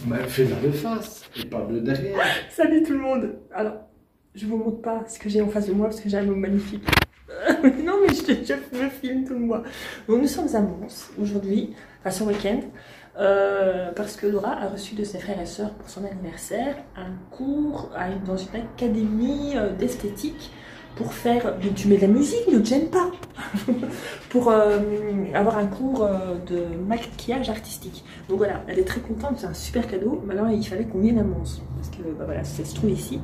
Bah, fais-la de face et pas de derrière. Salut tout le monde. Alors, je vous montre pas ce que j'ai en face de moi parce que j'ai un homme magnifique. Non mais je me filme tout le mois. Donc nous sommes à Mons aujourd'hui, enfin ce week-end, parce que Laura a reçu de ses frères et sœurs pour son anniversaire un cours dans une académie d'esthétique pour faire... Mais tu mets de la musique, ne te gêne pas. Pour avoir un cours de maquillage artistique. Donc voilà, elle est très contente, c'est un super cadeau. Maintenant il fallait qu'on vienne à Mons, parce que bah, voilà, ça se trouve ici.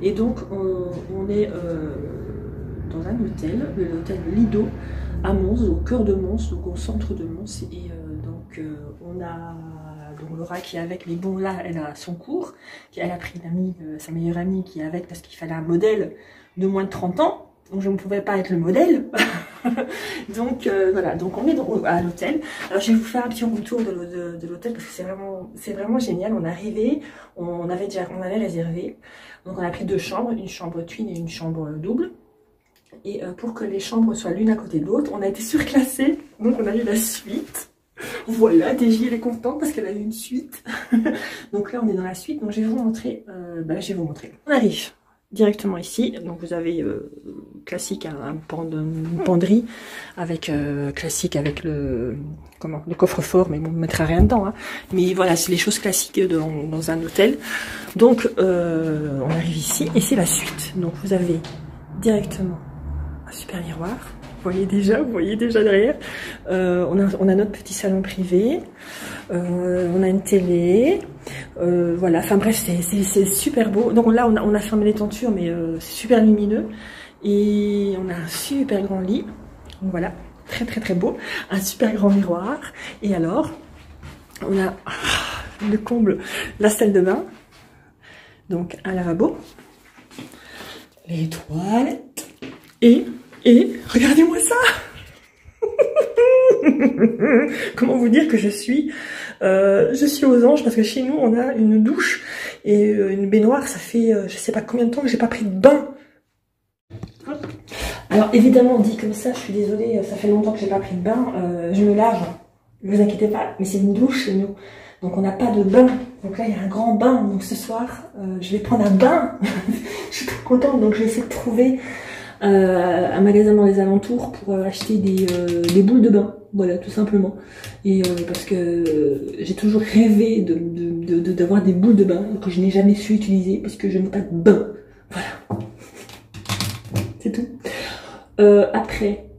Et donc on est dans un hôtel, l'hôtel Lido à Mons, au cœur de Mons, donc au centre de Mons. Et donc on a donc Laura qui est avec, mais bon là elle a son cours, elle a pris une amie, sa meilleure amie qui est avec parce qu'il fallait un modèle de moins de 30 ans, donc je ne pouvais pas être le modèle. Donc voilà, donc on est à l'hôtel. Alors je vais vous faire un petit retour de l'hôtel parce que c'est vraiment génial. On est arrivé, on avait réservé, donc on a pris deux chambres, une chambre twin et une chambre double. Et pour que les chambres soient l'une à côté de l'autre, on a été surclassés, donc on a eu la suite. Voilà, TJ elle est contente parce qu'elle a eu une suite. Donc là on est dans la suite, donc je vais vous montrer. On arrive directement ici, donc vous avez classique une penderie avec classique avec le coffre-fort, mais bon, on ne mettra rien dedans, hein. Mais voilà, c'est les choses classiques dans un hôtel. Donc on arrive ici et c'est la suite. Donc vous avez directement un super miroir. Vous voyez déjà derrière. On a notre petit salon privé. On a une télé. Voilà, enfin bref, c'est super beau. Donc là, on a fermé les tentures, mais c'est super lumineux. Et on a un super grand lit. Donc voilà, très très très beau. Un super grand miroir. Et alors, on a le comble, la salle de bain. Donc un lavabo. Les toilettes. Et regardez-moi ça. Comment vous dire que je suis aux anges parce que chez nous on a une douche et une baignoire. Ça fait je sais pas combien de temps que j'ai pas pris de bain. Alors évidemment dit comme ça, je suis désolée, ça fait longtemps que j'ai pas pris de bain. Je me lave, ne vous inquiétez pas, mais c'est une douche chez nous, donc on n'a pas de bain. Donc là il y a un grand bain, donc ce soir je vais prendre un bain. Je suis trop contente, donc je vais essayer de trouver un magasin dans les alentours pour acheter des boules de bain, voilà, tout simplement. Et parce que j'ai toujours rêvé d'avoir des boules de bain que je n'ai jamais su utiliser parce que je n'ai pas de bain. Voilà, c'est tout. Après,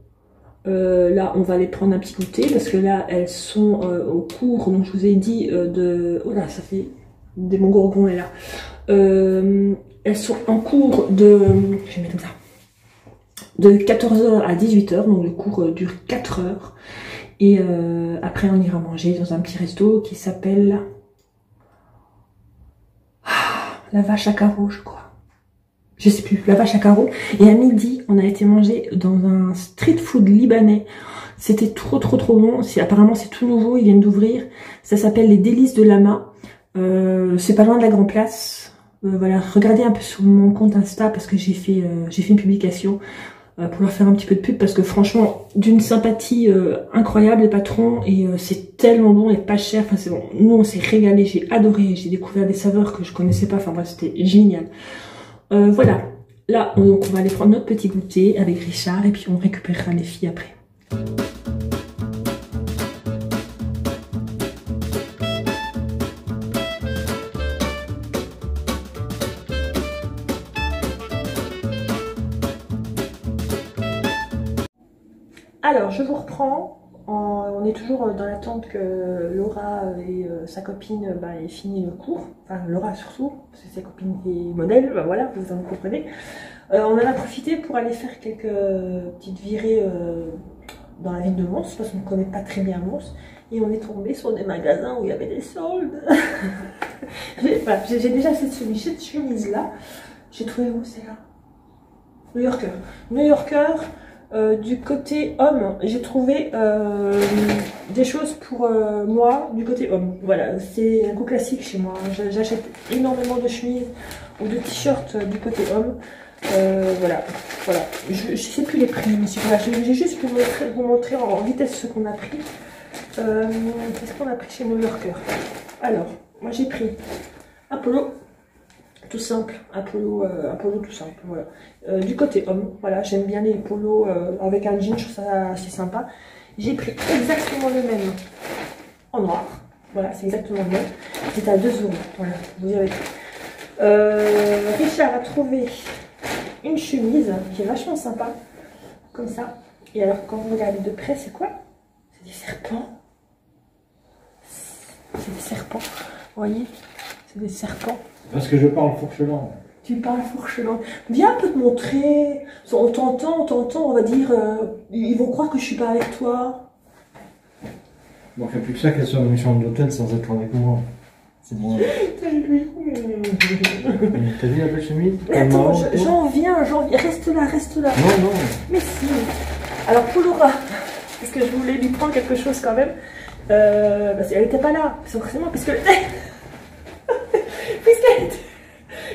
là, on va aller prendre un petit goûter parce que là, elles sont au cours, donc je vous ai dit oh là, ça fait des mon gorgon est là. Elles sont en cours de, je vais mettre comme ça, de 14h à 18h, donc le cours dure 4 heures. Et après on ira manger dans un petit resto qui s'appelle la Vache à Carreaux, je crois. Je sais plus, la Vache à Carreaux. Et à midi, on a été manger dans un street food libanais. C'était trop bon. Apparemment c'est tout nouveau, ils viennent d'ouvrir. Ça s'appelle les Délices de Lama. C'est pas loin de la Grand Place. Voilà, regardez un peu sur mon compte Insta parce que j'ai fait une publication pour leur faire un petit peu de pub parce que franchement d'une sympathie incroyable les patrons et c'est tellement bon et pas cher. Enfin c'est bon, nous on s'est régalé, j'ai adoré, j'ai découvert des saveurs que je connaissais pas. Enfin bref, c'était génial. Voilà, là on va aller prendre notre petit goûter avec Richard et puis on récupérera les filles après. Alors, je vous reprends. On est toujours dans l'attente que Laura et sa copine aient fini le cours. Enfin, Laura surtout, parce que sa copine est modèle, voilà, vous en comprenez. On en a profité pour aller faire quelques petites virées dans la ville de Mons, parce qu'on ne connaît pas très bien Mons. Et on est tombé sur des magasins où il y avait des soldes. Voilà, j'ai déjà cette chemise-là. J'ai trouvé où c'est là? New Yorker. New Yorker. Du côté homme, j'ai trouvé des choses pour moi du côté homme. Voilà, c'est un goût classique chez moi. J'achète énormément de chemises ou de t-shirts du côté homme. Voilà. Je sais plus les prix, mais voilà, j'ai juste pour vous montrer en vitesse ce qu'on a pris. Qu'est-ce qu'on a pris chez New Yorker? Alors, moi j'ai pris un polo tout simple, un polo tout simple, voilà. Du côté homme, voilà, j'aime bien les polos avec un jean, je trouve ça assez sympa. J'ai pris exactement le même en noir, voilà, c'est exactement le même. C'est à 2 €, voilà, vous y avez tout. Richard a trouvé une chemise qui est vachement sympa, comme ça. Et alors, quand vous regardez de près, c'est quoi? C'est des serpents. C'est des serpents, vous voyez? C'est des serpents. Parce que je parle fourchelant. Tu parles fourchelant. Viens un peu te montrer. On t'entend, on va dire. Ils vont croire que je suis pas avec toi. Bon, il n'y a plus que ça qu'elle soit dans une chambre d'hôtel sans être avec moi. C'est bon. T'as vu la belle chemise? Attends, j'en viens. Reste là. Non. Mais si. Alors, pour Laura, parce que je voulais lui prendre quelque chose quand même. Parce qu'elle n'était pas là. Forcément, parce que.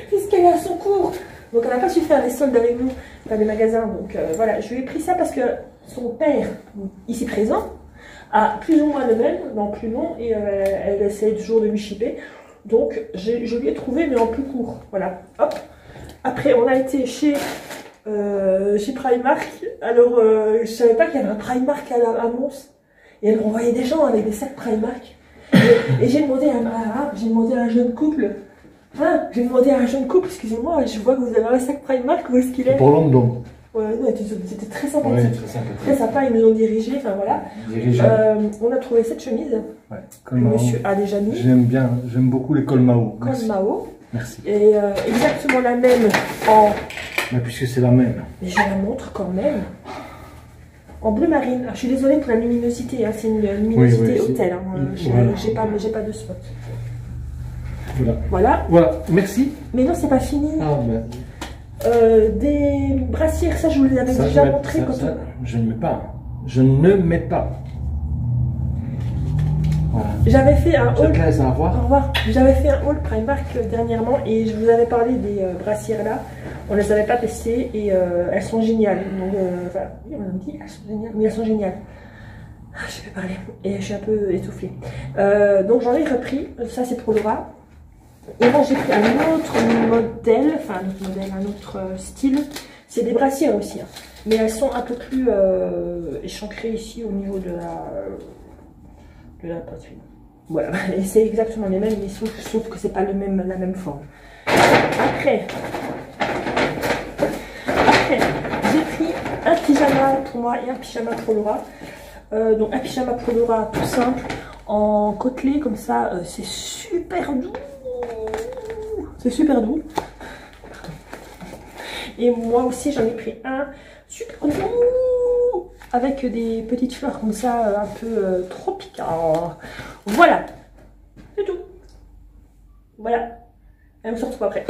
Puisqu'elle est à son cours. Donc, elle n'a pas su faire les soldes avec nous dans les magasins. Donc, voilà, je lui ai pris ça parce que son père, ici présent, a plus ou moins le même, non plus long, et elle essaie toujours de lui shipper. Donc, je lui ai trouvé, mais en plus court. Voilà, hop. Après, on a été chez Primark. Alors, je savais pas qu'il y avait un Primark à Mons. Et elle envoyait des gens avec des sacs Primark. Et j'ai demandé à un jeune couple. Hein, j'ai demandé à un jeune couple, excusez-moi, je vois que vous avez un sac Primark, où est-ce qu'il est? Pour London. Ouais, non, c'était très sympathique. Ouais, très sympathique. Très sympa, ils nous ont dirigés, enfin voilà. On a trouvé cette chemise. Ouais, que monsieur a déjà mis. J'aime beaucoup les cols Mao. Col Mao. Merci. Et exactement la même en. Mais puisque c'est la même. Mais je la montre quand même. En bleu marine. Alors, je suis désolée pour la luminosité, hein, c'est une luminosité hôtel. Hein. J'ai pas de spot. Voilà. Merci. Mais non, c'est pas fini. Ah, ben. Des brassières, ça je vous les avais déjà montré. Je ne mets pas. Je ne mets pas. Voilà. J'avais fait un haul. Au revoir. J'avais fait un haul Primark dernièrement et je vous avais parlé des brassières là. On les avait pas testées et elles sont géniales. Donc, oui, on a dit elles sont géniales. Oui, elles sont géniales. Je vais parler et je suis un peu étouffée. Donc j'en ai repris. Ça c'est pour Laura. Et là j'ai pris un autre modèle, un autre style. C'est des brassières aussi, hein. Mais elles sont un peu plus échancrées ici au niveau de la poitrine. Voilà, et c'est exactement les mêmes, mais sauf que c'est pas la même forme. Après j'ai pris un pyjama pour moi et un pyjama pour Laura. Donc un pyjama pour Laura tout simple, en côtelé comme ça, c'est super doux. C'est super doux. Et moi aussi j'en ai pris un super doux avec des petites fleurs comme ça un peu tropicales. Voilà, c'est tout. Voilà, elle me se retrouve après.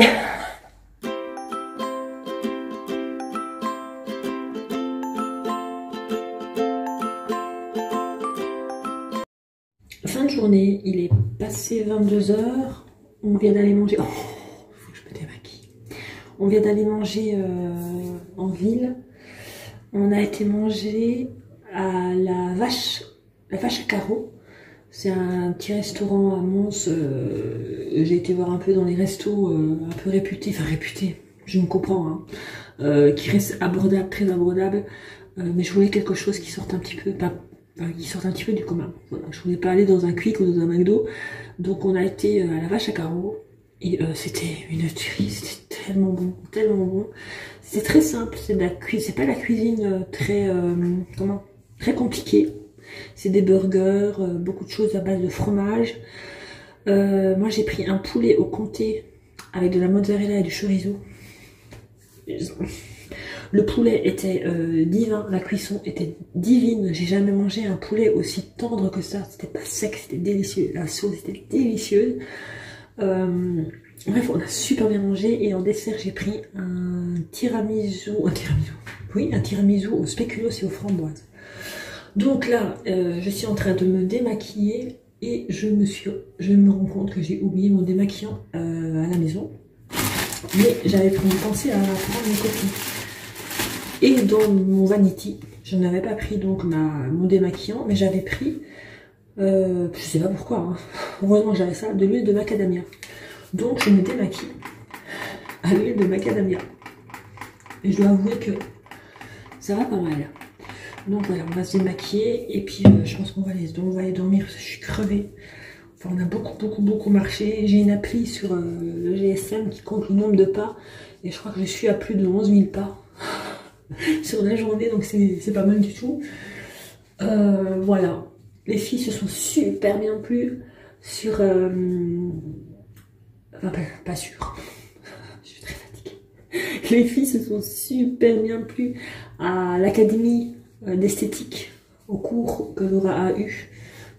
Fin de journée, il est passé 22 h. On vient d'aller manger. Oh, faut que je me démaquille. On vient d'aller manger en ville. On a été manger à la vache à carreaux. C'est un petit restaurant à Mons. J'ai été voir un peu dans les restos un peu réputés, je me comprends, hein, qui reste abordable, très abordable. Mais je voulais quelque chose qui sorte un petit peu, qui sortent un petit peu du commun. Voilà, je voulais pas aller dans un Quick ou dans un McDo. Donc on a été à la vache à carreaux. Et c'était une tuerie, c'était tellement bon, tellement bon. C'est très simple, c'est pas la cuisine très compliquée. C'est des burgers, beaucoup de choses à base de fromage. Moi j'ai pris un poulet au comté avec de la mozzarella et du chorizo. Le poulet était divin, la cuisson était divine. J'ai jamais mangé un poulet aussi tendre que ça. C'était pas sec, c'était délicieux. La sauce était délicieuse. Bref, on a super bien mangé. Et en dessert, j'ai pris un tiramisu. Oui, un tiramisu au spéculoos et aux framboises. Donc là, je suis en train de me démaquiller et je me rends compte que j'ai oublié mon démaquillant à la maison. Mais j'avais pensé à prendre mes copines. Et dans mon vanity, je n'avais pas pris donc mon démaquillant, mais j'avais pris Je sais pas pourquoi, hein. Heureusement j'avais ça, de l'huile de macadamia. Donc je me démaquille à l'huile de macadamia. Et je dois avouer que ça va pas mal. Donc voilà, on va se démaquiller et puis je pense qu'on va aller dormir parce que je suis crevée. Enfin, on a beaucoup marché. J'ai une appli sur le GSM qui compte le nombre de pas et je crois que je suis à plus de 11 000 pas sur la journée, donc c'est pas mal du tout. Voilà, les filles se sont super bien plues sur... enfin, pas sûr. Je suis très fatiguée. Les filles se sont super bien plues à l'académie d'esthétique, au cours que Laura a eu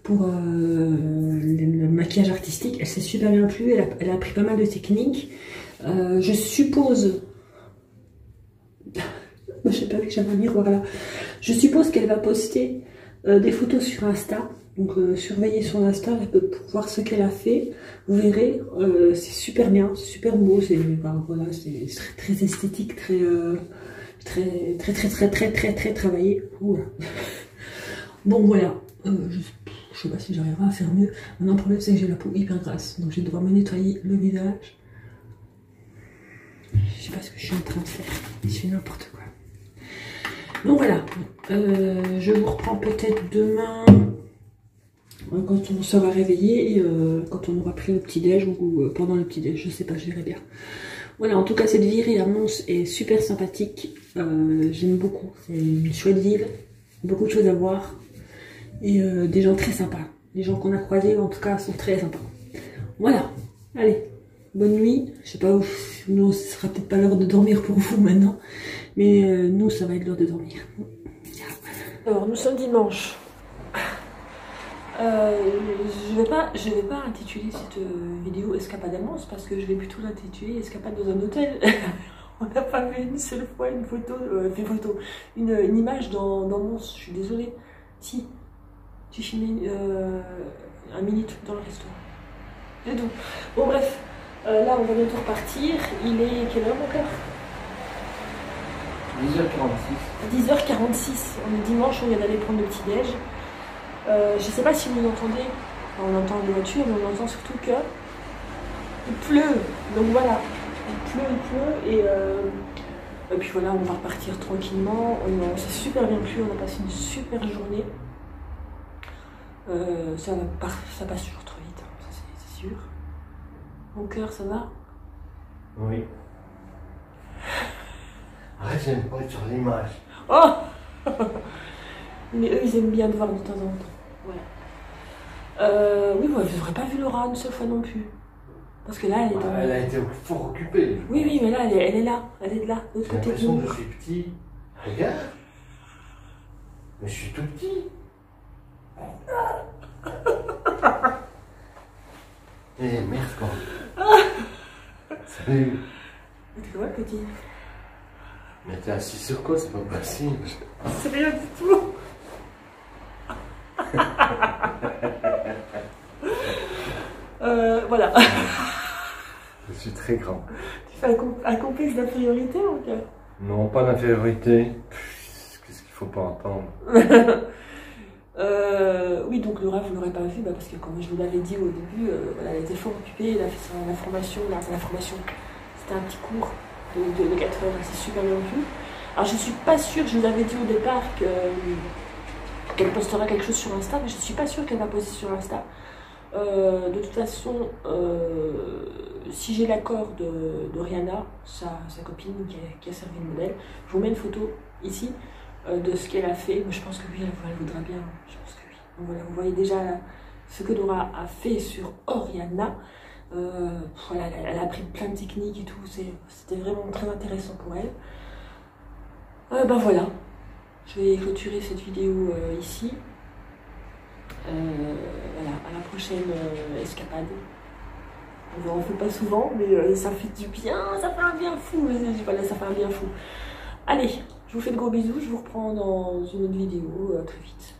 pour le maquillage artistique. Elle s'est super bien plu, elle a appris pas mal de techniques. Je suppose... Je sais pas vu que j'avais un miroir là. Je suppose qu'elle va poster des photos sur Insta. Donc surveillez son Insta pour voir ce qu'elle a fait. Vous verrez, c'est super bien, c'est super beau. C'est voilà, c'est très esthétique, très travaillé. Oula. Bon voilà, je sais pas si j'arriverai à faire mieux. Maintenant le problème c'est que j'ai la peau hyper grasse, donc je vais devoir me nettoyer le visage. Je sais pas ce que je suis en train de faire, je fais n'importe quoi. Donc voilà, je vous reprends peut-être demain quand on sera réveillé et quand on aura pris le petit-déj ou pendant le petit-déj, je sais pas, je verrai bien. Voilà, en tout cas cette virée à Mons est super sympathique, j'aime beaucoup, c'est une chouette ville, beaucoup de choses à voir et des gens très sympas. Les gens qu'on a croisés en tout cas sont très sympas. Voilà, allez, bonne nuit, je sais pas où, nous ce sera peut-être pas l'heure de dormir pour vous maintenant, mais nous ça va être l'heure de dormir. Alors nous sommes dimanche. Je vais pas intituler cette vidéo Escapade à Mons parce que je vais plutôt l'intituler Escapade dans un hôtel. On n'a pas vu une seule fois une photo, une image dans Mons, je suis désolée. Si, j'ai filmé un mini truc dans le restaurant. C'est tout. Bon bref, là on va bientôt repartir. Il est quelle heure mon cœur? 10h46. 10h46. On est dimanche, on vient d'aller prendre le petit-déj. Je sais pas si vous entendez, enfin, on entend les voitures, mais on entend surtout que il pleut. Donc voilà, il pleut et puis voilà, on va repartir tranquillement. On s'est super bien plu, on a passé une super journée. Ça passe toujours trop vite, hein, ça c'est sûr. Mon cœur, ça va? Oui. Arrête, j'aime pas être sur l'image. Oh. Mais eux, ils aiment bien te voir de temps en temps. Voilà. Oui, vous n'aurez pas vu Laura une seule fois non plus. Parce que là, elle est dans... Elle a été fort occupée. Oui, mais là, elle est là. Elle est là, de l'autre côté. J'ai l'impression que je suis petit. Regarde. Mais je suis tout petit. Eh merde quoi. Salut. Mais t'es quoi, petit? Mais t'es assis sur quoi? C'est pas possible. C'est rien du tout. Voilà. Je suis très grand. Tu fais un complexe d'infériorité mon cœur? Non, pas d'infériorité. Qu'est-ce qu'il faut pas entendre? Oui, donc Laura, vous l'aurez pas vu, parce que comme je vous l'avais dit au début, voilà, elle était fort occupée, elle a fait la formation, c'était un petit cours de 4 heures, elle s'est super bien plu. Alors je suis pas sûre, je vous avais dit au départ qu'elle postera quelque chose sur Insta, mais je suis pas sûre qu'elle va poster sur Insta. De toute façon, si j'ai l'accord de Rihanna, sa copine qui a servi le modèle, je vous mets une photo ici de ce qu'elle a fait. Mais je pense que oui, elle voudra bien. Je pense que oui. Donc voilà, vous voyez déjà ce que Laura a fait sur Rihanna. Voilà, elle a appris plein de techniques et tout. C'était vraiment très intéressant pour elle. Ben voilà, je vais clôturer cette vidéo ici. Voilà, à la prochaine escapade. On en fait pas souvent, mais ça fait du bien, ça fait un bien fou. Voilà, ça fait un bien fou. Allez, je vous fais de gros bisous, je vous reprends dans une autre vidéo très vite.